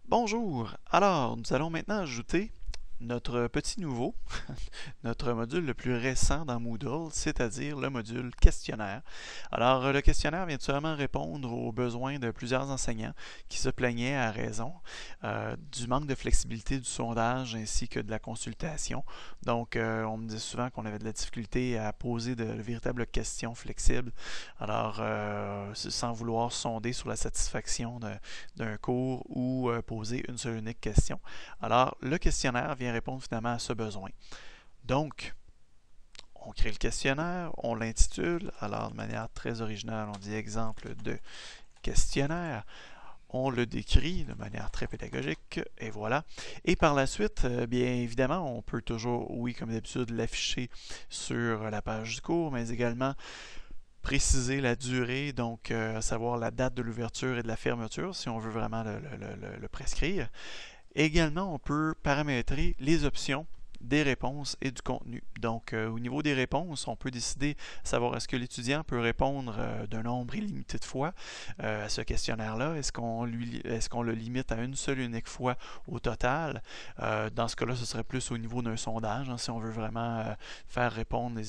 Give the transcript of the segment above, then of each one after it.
Bonjour! Alors, nous allons maintenant ajouter notre petit nouveau, notre module le plus récent dans Moodle, c'est-à-dire le module questionnaire. Alors, le questionnaire vient seulement répondre aux besoins de plusieurs enseignants qui se plaignaient à raison du manque de flexibilité du sondage ainsi que de la consultation. Donc, on me disait souvent qu'on avait de la difficulté à poser de véritables questions flexibles. Alors, sans vouloir sonder sur la satisfaction d'un cours ou poser une seule unique question. Alors, le questionnaire vient répondre finalement à ce besoin. Donc, on crée le questionnaire, on l'intitule, alors de manière très originale, on dit exemple de questionnaire. On le décrit de manière très pédagogique, et voilà. Et par la suite, bien évidemment, on peut toujours, oui, comme d'habitude, l'afficher sur la page du cours, mais également préciser la durée, donc à savoir la date de l'ouverture et de la fermeture, si on veut vraiment le prescrire. Également, on peut paramétrer les options des réponses et du contenu. Donc, au niveau des réponses, on peut décider savoir est-ce que l'étudiant peut répondre d'un nombre illimité de fois à ce questionnaire-là. Est-ce qu'on le limite à une seule unique fois au total? Dans ce cas-là, ce serait plus au niveau d'un sondage, hein, si on veut vraiment faire répondre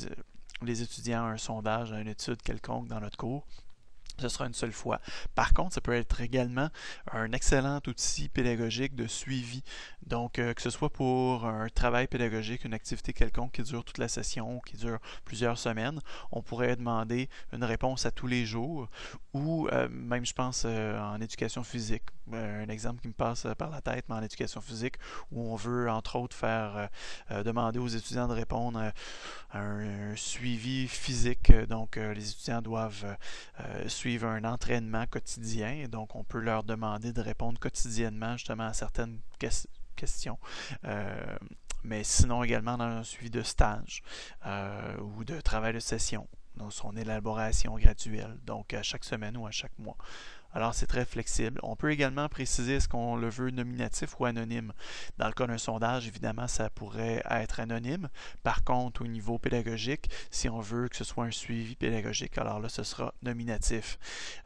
les étudiants à un sondage, à une étude quelconque dans notre cours. Ce sera une seule fois. Par contre, ça peut être également un excellent outil pédagogique de suivi. Donc, que ce soit pour un travail pédagogique, une activité quelconque qui dure toute la session, qui dure plusieurs semaines, on pourrait demander une réponse à tous les jours ou même, je pense, en éducation physique. Un exemple qui me passe par la tête, mais en éducation physique, où on veut, entre autres, faire demander aux étudiants de répondre à un suivi physique. Donc, les étudiants doivent suivre un entraînement quotidien. Donc, on peut leur demander de répondre quotidiennement justement à certaines questions. Mais sinon également dans un suivi de stage ou de travail de session, dans son élaboration graduelle, donc à chaque semaine ou à chaque mois. Alors, c'est très flexible. On peut également préciser est-ce qu'on le veut nominatif ou anonyme. Dans le cas d'un sondage, évidemment, ça pourrait être anonyme. Par contre, au niveau pédagogique, si on veut que ce soit un suivi pédagogique, alors là, ce sera nominatif.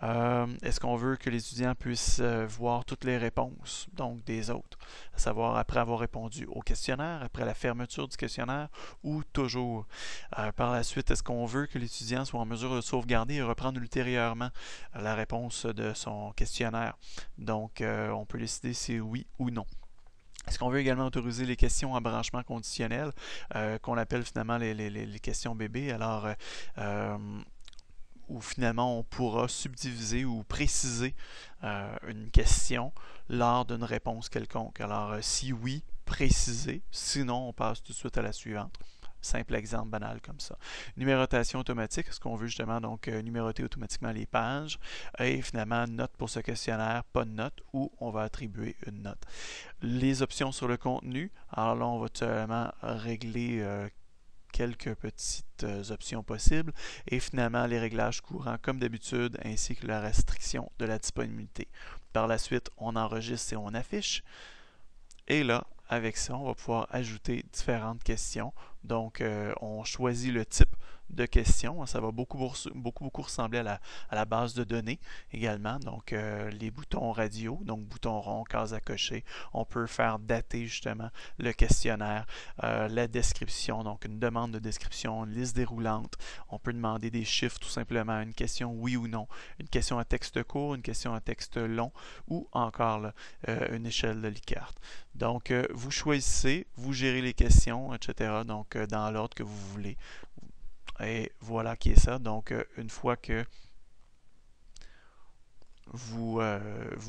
Est-ce qu'on veut que les étudiants puissent voir toutes les réponses, donc des autres, à savoir après avoir répondu au questionnaire, après la fermeture du questionnaire ou toujours. Par la suite, est-ce qu'on veut que l'étudiant soit en mesure de sauvegarder et reprendre ultérieurement la réponse de son questionnaire? Donc, on peut décider si oui ou non. Est-ce qu'on veut également autoriser les questions à branchement conditionnel, qu'on appelle finalement les questions bébés? Alors, où finalement on pourra subdiviser ou préciser une question lors d'une réponse quelconque. Alors, si oui, préciser, sinon on passe tout de suite à la suivante. Simple exemple banal comme ça. Numérotation automatique, est-ce qu'on veut justement donc numéroter automatiquement les pages? Et finalement, note pour ce questionnaire, pas de note, ou on va attribuer une note. Les options sur le contenu, alors là, on va tout simplement régler quelques petites options possibles et finalement les réglages courants comme d'habitude ainsi que la restriction de la disponibilité. Par la suite, on enregistre et on affiche. Et là, avec ça, on va pouvoir ajouter différentes questions. Donc, on choisit le type de questions. Ça va beaucoup ressembler à la base de données également. Donc, les boutons radio, donc bouton rond, case à cocher. On peut faire dater justement le questionnaire, la description, donc une demande de description, une liste déroulante. On peut demander des chiffres tout simplement, une question oui ou non, une question à texte court, une question à texte long ou encore là, une échelle de Likert. Donc, vous choisissez, vous gérez les questions, etc. Donc, dans l'ordre que vous voulez. Et voilà qui est ça. Donc, une fois que vous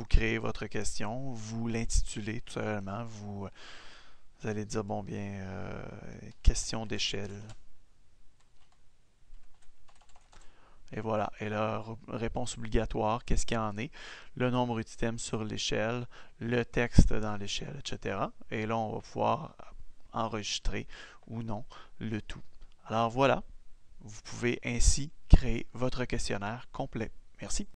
créez votre question, vous l'intitulez tout simplement, vous allez dire, bon bien, question d'échelle. Et voilà. Et là, réponse obligatoire, qu'est-ce qu'il y en est? Le nombre d'items sur l'échelle, le texte dans l'échelle, etc. Et là, on va pouvoir enregistrer ou non le tout. Alors voilà, vous pouvez ainsi créer votre questionnaire complet. Merci.